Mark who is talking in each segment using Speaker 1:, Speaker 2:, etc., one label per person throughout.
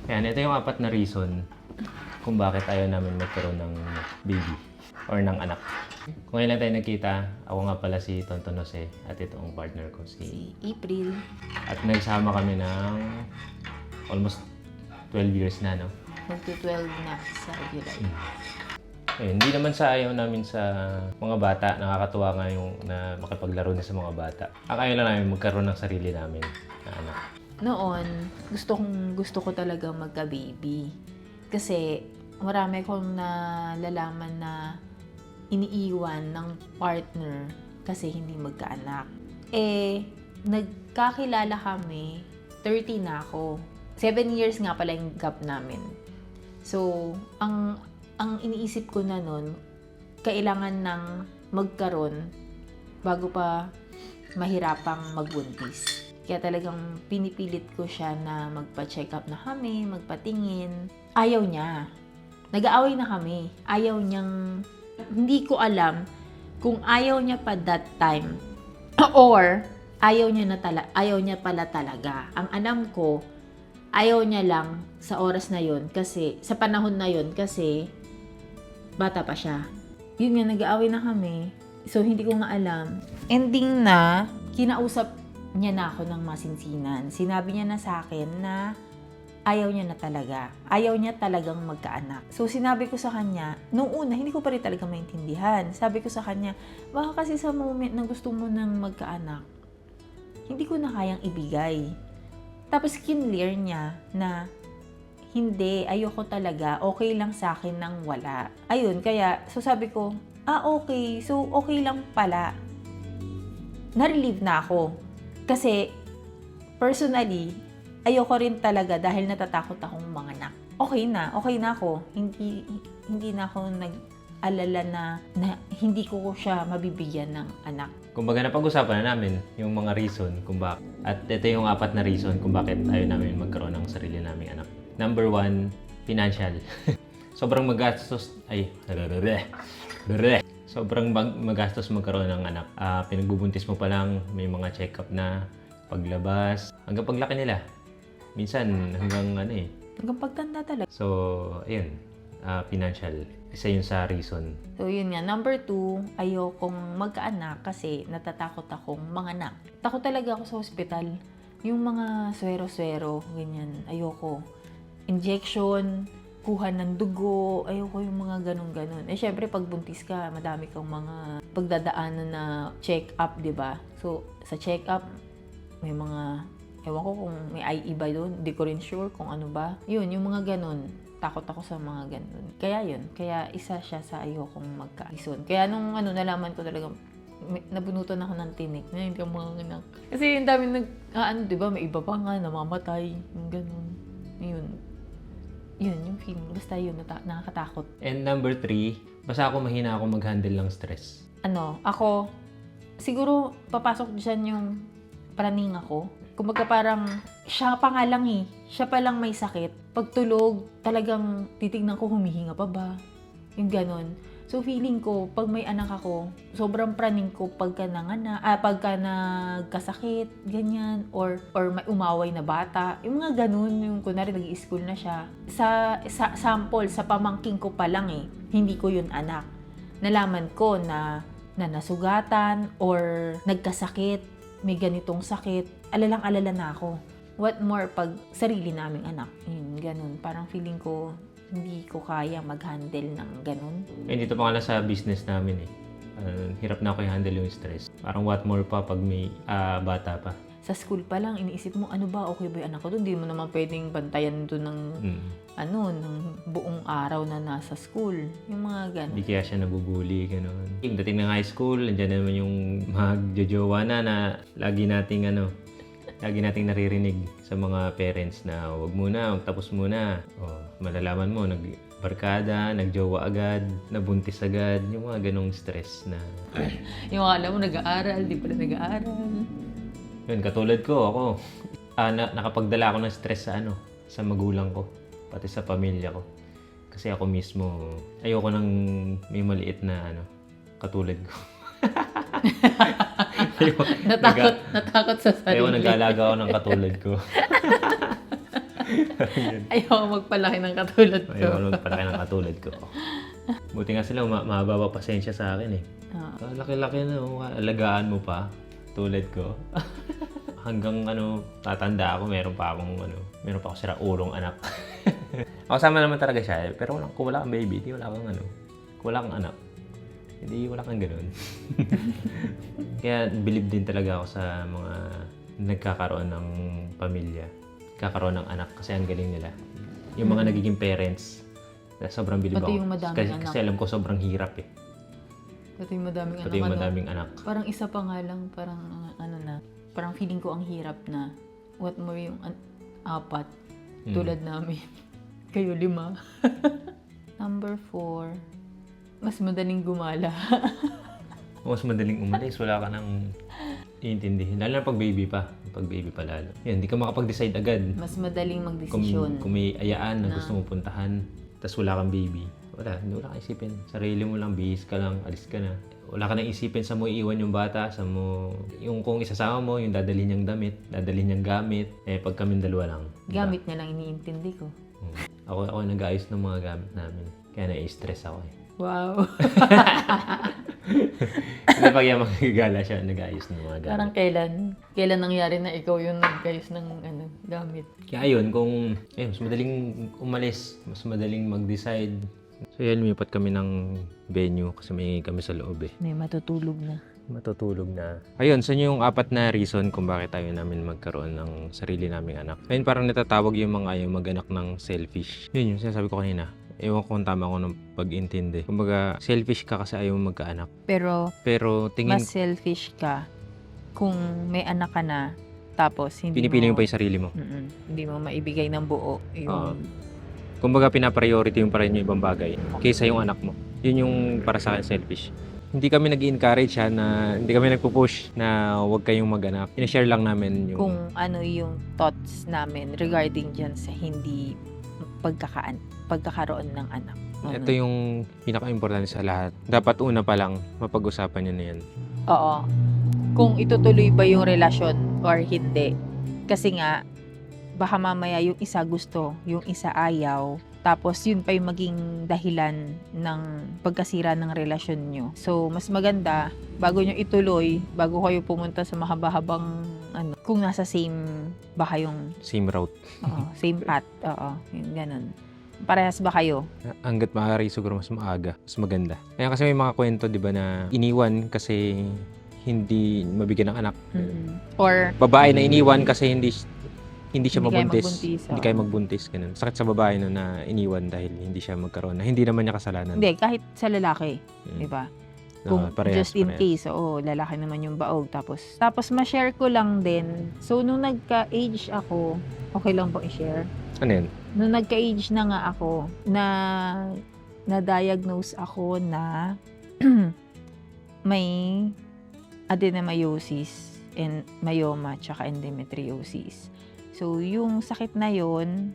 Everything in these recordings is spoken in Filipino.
Speaker 1: Ayan, ito yung 4 na reason kung bakit ayaw namin magkaroon ng baby or ng anak. Kung ngayon lang tayo nagkita, ako nga pala si Tonton Jose at ito ang partner ko
Speaker 2: Si April.
Speaker 1: At nagsama kami ng almost 12 years na, no?
Speaker 2: Magto-12 na sa July.
Speaker 1: Hindi naman sa ayaw namin sa mga bata. Nakakatuwa nga yung na makipaglaro din sa mga bata. Ang ayaw lang namin magkaroon ng sarili namin na anak.
Speaker 2: Noon, gusto ko talaga magka-baby. Kasi marami akong nalalaman na iniiwan ng partner kasi hindi magkaanak. Nagkakilala kami, 30 na ako. 7 years nga pala yung gap namin. So, ang iniisip ko na nun, kailangan ng magkaroon bago pa mahirapang magbuntis. Kaya talagang pinipilit ko siya na magpa-check up na kami, magpatingin. Ayaw niya. Nag-aaway na kami. Ayaw niyang, hindi ko alam kung ayaw niya pa that time or ayaw niya pala talaga. Ang alam ko, ayaw niya lang sa oras na yon kasi, sa panahon na yon kasi bata pa siya. Yun nga, nag-aaway na kami. So, hindi ko nga alam. Ending na, kinausap niya na ako ng masinsinan. Sinabi niya na sa akin na ayaw niya na talaga. Ayaw niya talagang magkaanak. So, sinabi ko sa kanya, noong una, hindi ko pa rin talaga maintindihan. Sabi ko sa kanya, baka kasi sa moment na gusto mo nang magkaanak, hindi ko na kayang ibigay. Tapos, kinlear niya na hindi, ayoko talaga, okay lang sa akin nang wala. Ayun, kaya, so sabi ko, okay, so okay lang pala. Na-relieve na ako. Kasi, personally, ayoko rin talaga dahil natatakot akong manganak. Okay na ako. Hindi na ako nag-alala na hindi ko siya mabibigyan ng anak.
Speaker 1: Kumbaga napag-usapan na namin yung mga reason kung bakit. At ito yung 4 na reason kung bakit ayaw namin magkaroon ng sarili naming anak. Number 1, financial. Sobrang magastos. Sobrang magastos magkaroon ng anak. Pinagbubuntis mo pa lang, may mga check-up na, paglabas, hanggang paglaki nila. Minsan hanggang
Speaker 2: Hanggang pagtanda talaga.
Speaker 1: So, ayun, financial. Isa yun sa reason.
Speaker 2: So, yun nga. Number 2, ayokong magkaanak kasi natatakot akong manganak. Takot talaga ako sa hospital. Yung mga swero-swero, ganyan, ayoko. Injection, kuha ng dugo, ayoko yung mga ganun-ganun. Syempre, pag buntis ka, madami kang mga pagdadaanan na check-up, di ba? So, sa check-up, may mga, ewan ko kung may iba doon, di ko rin sure kung ano ba. Yun, yung mga ganun. Takot ako sa mga ganun. Kaya yun, kaya isa siya sa ayokong magka-ison. Kaya nung nalaman ko talaga, nabunutan ako ng tinik na hindi ako mga anak. Kasi yung dami di ba, may iba pa nga, namamatay, yung ganun. Yun, yung feeling. Basta yun, nakakatakot.
Speaker 1: And number 3, basta ako mahina ako mag-handle ng stress.
Speaker 2: Ako, siguro, papasok dyan yung praning ako. Kumbaga parang, siya pa nga lang siya pa lang may sakit. Pagtulog, talagang titignan ko, humihinga pa ba? Yung ganon. So, feeling ko, pag may anak ako, sobrang praning ko pagka nagkasakit, ganyan, or may umaway na bata. Yung mga ganun, yung kunwari nag-i-school na siya. Sa sample, sa pamangking ko pa lang hindi ko yun anak. Nalaman ko na nasugatan or nagkasakit, may ganitong sakit, alalang-alala na ako. What more pag sarili naming anak? Yun, ganun. Parang feeling ko, hindi ko kaya mag-handle ng ganun.
Speaker 1: Dito pa nga lang sa business namin hirap na ako i-handle yung stress. Parang what more pa pag may bata pa.
Speaker 2: Sa school pa lang, iniisip mo, ano ba, okay ba yung anak ko doon? Hindi mo naman pwedeng bantayan doon ng, ng buong araw na nasa school. Yung mga ganun.
Speaker 1: Hindi kaya siya nabubuli, gano'n. Dating ng high school, nandiyan naman yung magjojowa na lagi nating naririnig sa mga parents na wag muna, magtapos muna. Malalaman mo, nagbarkada, nagjowa agad, nabuntis agad, yung mga ganong stress na...
Speaker 2: yung alam mo, nag-aaral, di pala nag-aaral.
Speaker 1: Yun, katulad ko, ako, nakapagdala ako ng stress sa magulang ko, pati sa pamilya ko. Kasi ako mismo, ayoko nang may maliit na katulad ko.
Speaker 2: Natakot sa sarili.
Speaker 1: Ayoko nag-aalaga ako ng katulad ko.
Speaker 2: Ayaw magpalaki ng katulad ko.
Speaker 1: Ayaw naman palaki ng katulad ko. Buti nga sila, mahaba pa pasensya sa akin eh. Laki-laki na, alagaan mo pa. Tulad ko. Hanggang tatanda ako, meron pa ako sira ulong anak. Kasama naman talaga siya eh. Pero kung wala kang baby, di wala kang kung wala kang anak, hindi wala kang ganun. Kaya believe din talaga ako sa mga nagkakaroon ng pamilya, kakaroon ng anak kasi ang galing nila. Yung mga nagiging parents, sobrang believe
Speaker 2: Pati
Speaker 1: ako.
Speaker 2: yung madaming
Speaker 1: Kasi,
Speaker 2: anak.
Speaker 1: kasi alam ko sobrang hirap eh.
Speaker 2: Pati yung madaming
Speaker 1: Pati yung madaming anak.
Speaker 2: Parang isa pa nga lang, parang parang feeling ko ang hirap na. What more yung 4, tulad namin. Kayo 5. Number 4, mas madaling gumala.
Speaker 1: Mas madaling umalis, wala ka nang iintindihin. Lalo na pag baby pa. Pag baby pa lalo. Yan, hindi ka makapag-decide agad.
Speaker 2: Mas madaling
Speaker 1: Kung
Speaker 2: magdesisyon.
Speaker 1: may ayaan na gusto mo puntahan, tapos wala kang baby, hindi wala kang isipin. Sarili mo lang, bihis ka lang, alis ka na. Wala ka nang isipin sa mo iiwan yung bata, yung kung isasama mo, yung dadalhin niyang damit, dadalhin niyang gamit, pag kaming dalawa lang. Diba?
Speaker 2: Gamit niya lang iniintindi ko.
Speaker 1: Ako nag-aayos ng mga gamit namin. Kaya na-stress ako eh.
Speaker 2: Wow.
Speaker 1: Hindi pag yung magagala siya, nag-aayos ng mga gamit.
Speaker 2: Parang kailan nangyari na ikaw yung nag-ayos ng gamit?
Speaker 1: Kaya ayun, mas madaling umalis, mas madaling mag-decide. So yan, lumipat kami ng venue kasi may kami sa loob eh.
Speaker 2: May matutulog na.
Speaker 1: Matutulog na. Ayun, so yung 4 na reason kung bakit tayo namin magkaroon ng sarili naming anak. Ayun, parang natatawag yung mga ayaw mag-anak ng selfish. Yun yung sinasabi ko kanina. Ewan ko kung tama ako ng pag-intindi. Kumbaga, selfish ka kasi ayaw mo magkaanak. Pero tingin,
Speaker 2: Mas selfish ka kung may anak ka na, tapos
Speaker 1: pinipili mo pa yung sarili mo.
Speaker 2: Hindi mo maibigay ng buo yung
Speaker 1: Kumbaga, pinapriority yung pa rin yung ibang bagay kaysa yung anak mo. Yun yung para sa akin selfish. Hindi kami nag-encourage na hindi kami nagpo-push na huwag kayong mag-anak. Ina-share lang namin yung
Speaker 2: kung ano yung thoughts namin regarding dyan sa hindi pagkakaroon ng anak.
Speaker 1: ito yung pinaka-importante sa lahat. Dapat una pa lang mapag-usapan nyo na yan.
Speaker 2: Oo. Kung itutuloy ba yung relasyon or hindi. Kasi nga, baka mamaya yung isa gusto, yung isa ayaw. Tapos yun pa yung maging dahilan ng pagkasira ng relasyon nyo. So, mas maganda, bago nyo ituloy, bago kayo pumunta sa mahaba-habang, kung nasa same ba kayong,
Speaker 1: Same route.
Speaker 2: same path, yung ganun. Parehas ba kayo?
Speaker 1: Hanggat maaari siguro mas maaga, mas maganda. Kaya kasi may mga kwento, di ba, na iniwan kasi hindi mabigyan ng anak.
Speaker 2: Or
Speaker 1: Babae na iniwan kasi hindi siya
Speaker 2: Hindi kayo
Speaker 1: mabuntis.
Speaker 2: magbuntis,
Speaker 1: Hindi kayo magbuntis. Ganun. Sakit sa babae no, na iniwan dahil hindi siya magkaroon. Na hindi naman niya kasalanan.
Speaker 2: hindi, kahit sa lalaki, di ba? Kung
Speaker 1: Parehas,
Speaker 2: just in
Speaker 1: parehas.
Speaker 2: case, lalaki naman yung baog. Tapos ma-share ko lang din. So, nung nagka-age ako, okay lang po i-share?
Speaker 1: Ano yan?
Speaker 2: Nung nagka-age na nga ako, na-diagnose ako na may adenomyosis and myoma tsaka endometriosis. So, yung sakit na yon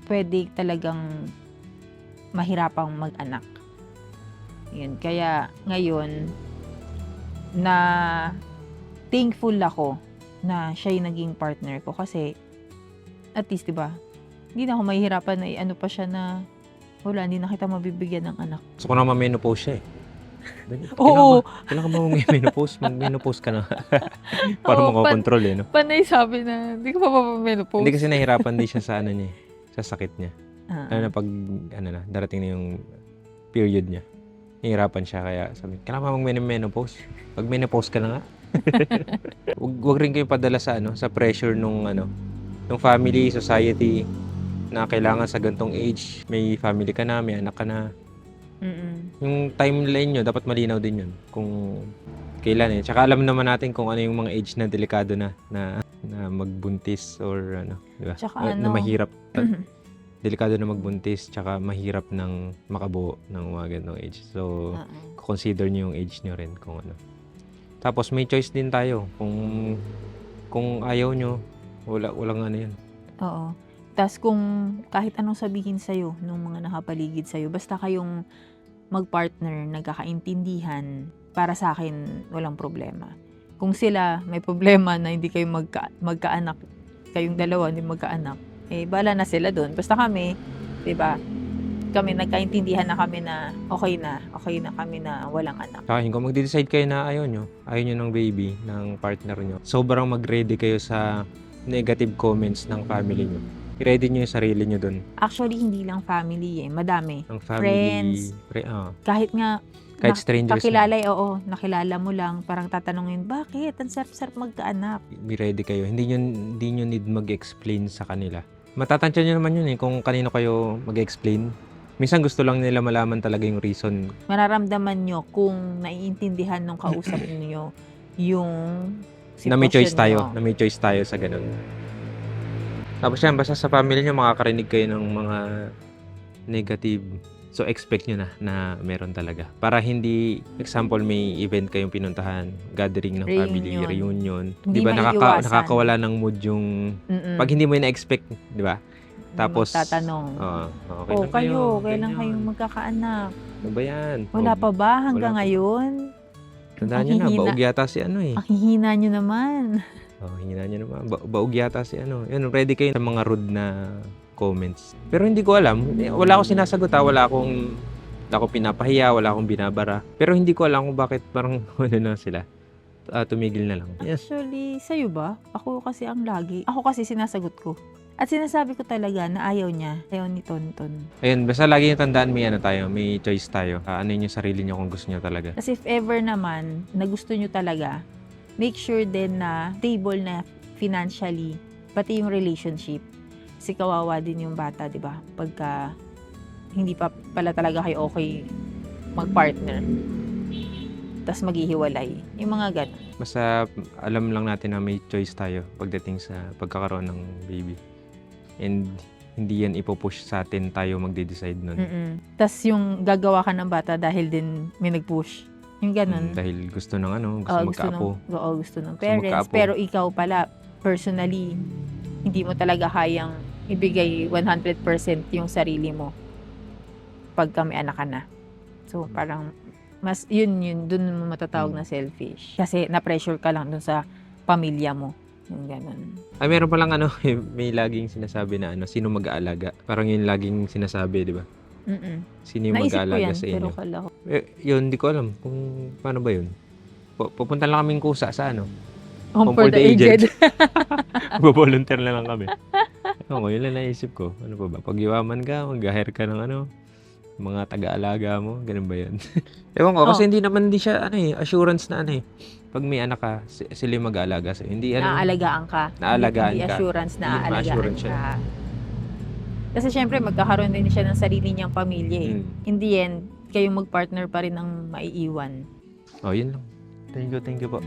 Speaker 2: pwede talagang mahirapang mag-anak. Yun. Kaya, ngayon, na thankful ako na siya yung naging partner ko kasi at least, diba, hindi na ako mahihirapan na pa siya na wala, hindi na kita mabibigyan ng anak.
Speaker 1: So, kung na ma-menopause siya eh.
Speaker 2: Oo.
Speaker 1: Kailangan ba mag-menopause? Mag-menopause ka na. Para
Speaker 2: Oo,
Speaker 1: makakontrol eh, no?
Speaker 2: Panay sabi na, hindi ko pa menopause.
Speaker 1: Hindi kasi nahirapan din siya sa niya, sa sakit niya.
Speaker 2: Ah.
Speaker 1: Lalo na pag, darating na yung period niya. Nahirapan siya, kaya sabi, kailangan ba mag-menopause? Mag-menopause ka na nga. Wag rin kayo padala sa, sa pressure nung family, society, na kailangan sa gantong age, may family ka na, may anak ka na. Yung timeline nyo, dapat malinaw din yun. Kung kailan eh. Tsaka alam naman natin kung ano yung mga age na delikado na magbuntis or diba?
Speaker 2: Tsaka
Speaker 1: na mahirap. Delikado na magbuntis, tsaka mahirap ng makabuo ng mga ganong age. So, consider nyo yung age nyo rin kung ano. Tapos may choice din tayo. Kung ayaw nyo, walang yun.
Speaker 2: Oo. Tapos kung kahit anong sabihin sa'yo nung mga nakapaligid sa'yo, basta kayong mag-partner, nagkakaintindihan, para sa akin, walang problema. Kung sila may problema na hindi kayo magkaanak, kayong dalawa, hindi magkaanak, bala na sila doon. Basta kami, 'di ba? Kami nagkaintindihan na kami na okay na kami na walang anak.
Speaker 1: Saka kung magde-decide kayo na ayaw nyo ng baby, ng partner nyo, sobrang mag-ready kayo sa negative comments ng family nyo. I-ready nyo yung sarili nyo dun.
Speaker 2: Actually, hindi lang family madami.
Speaker 1: Ang family,
Speaker 2: Friends. Kahit nga,
Speaker 1: kahit strangers.
Speaker 2: nakilala mo lang, parang tatanungin, bakit? Ang sarap-sarap magkaanak.
Speaker 1: Be ready kayo. Hindi nyo need mag-explain sa kanila. Matatansya nyo naman yun kung kanino kayo mag-explain. Minsan gusto lang nila malaman talaga yung reason.
Speaker 2: Mararamdaman nyo kung naiintindihan nung kausap niyo yung sitwasyon
Speaker 1: Na may choice tayo.
Speaker 2: nyo.
Speaker 1: Na may choice tayo sa ganun. Tapos yan, basta sa family nyo, makakarinig kayo ng mga negative. So, expect nyo na meron talaga. Para hindi, example, may event kayong pinuntahan, gathering ng family, reunion.
Speaker 2: Hindi
Speaker 1: Di ba
Speaker 2: maiiwasan.
Speaker 1: nakakawala ng mood yung, pag hindi mo na-expect, di ba? Tapos,
Speaker 2: magtatanong.
Speaker 1: okay lang
Speaker 2: kayo, kailan
Speaker 1: ganyan.
Speaker 2: kayong magkakaanak?
Speaker 1: Ano ba yan?
Speaker 2: Wala pa ba hanggang
Speaker 1: Wala pa.
Speaker 2: ngayon?
Speaker 1: Tandaan nyo na,
Speaker 2: Ang hihina.
Speaker 1: baog yata si ano eh.
Speaker 2: Ang hihina nyo naman.
Speaker 1: Hingina nyo naman. Baog yata si ano. Yun, ready kayo sa mga rude na comments. Pero hindi ko alam. Wala akong sinasagot wala akong pinapahiya, wala akong binabara. Pero hindi ko alam kung bakit parang ano na sila. Tumigil na lang. Yes.
Speaker 2: Actually, sa'yo ba? Ako kasi ang lagi. Ako kasi sinasagot ko. At sinasabi ko talaga na ayaw niya. Ayaw ni Tonton.
Speaker 1: Ayun, basta lagi yung tandaan, may choice tayo. Ano yung sarili nyo kung gusto nyo talaga.
Speaker 2: Kasi if ever naman na gusto nyo talaga, make sure din na stable na financially, pati yung relationship. Kasi kawawa din yung bata, di ba? Pagka hindi pa pala talaga kayo okay mag-partner. Tapos maghihiwalay. Yung mga ganun.
Speaker 1: Basta alam lang natin na may choice tayo pagdating sa pagkakaroon ng baby. And hindi yan ipopush sa atin tayo magde-decide nun.
Speaker 2: Tapos yung gagawa ka ng bata dahil din may nag-push. Yung ganun.
Speaker 1: Dahil gusto ng gusto magkaapo.
Speaker 2: Gusto ng parents.
Speaker 1: magkaapo.
Speaker 2: Pero ikaw pala, personally, hindi mo talaga kayang ibigay 100% yung sarili mo pagka may anak ka na. So, parang, mas, yun, dun mo matatawag na selfish. Kasi na-pressure ka lang dun sa pamilya mo. Yung ganun.
Speaker 1: Ay, meron palang may laging sinasabi na sino mag-aalaga. Parang yun laging sinasabi, di ba? Sino yung
Speaker 2: Naisip ko
Speaker 1: mag-aalaga
Speaker 2: yan,
Speaker 1: sa
Speaker 2: pero
Speaker 1: inyo?
Speaker 2: kala ko.
Speaker 1: Yun, hindi ko alam kung paano ba yun. Pupunta lang kaming kusa sa
Speaker 2: Home for the aged.
Speaker 1: Volunteer na lang kami. Yun lang naisip ko. Ano pa ba? Pag yumaman ka, mag-hire ka ng mga taga-alaga mo. Ganun ba yun? Ewan ko, kasi hindi naman siya, assurance na pag may anak ka, sila yung mag-aalaga sa'yo. Hindi,
Speaker 2: Naalagaan ka.
Speaker 1: Naalagaan
Speaker 2: Hindi
Speaker 1: ka.
Speaker 2: assurance na
Speaker 1: Hindi
Speaker 2: aalagaan
Speaker 1: ma-assurance
Speaker 2: ka.
Speaker 1: siya.
Speaker 2: Kasi syempre, magkakaroon din siya ng sarili niyang pamilya eh. In the end, kayong mag-partner pa rin ang maiiwan.
Speaker 1: Yun lang. Thank you po.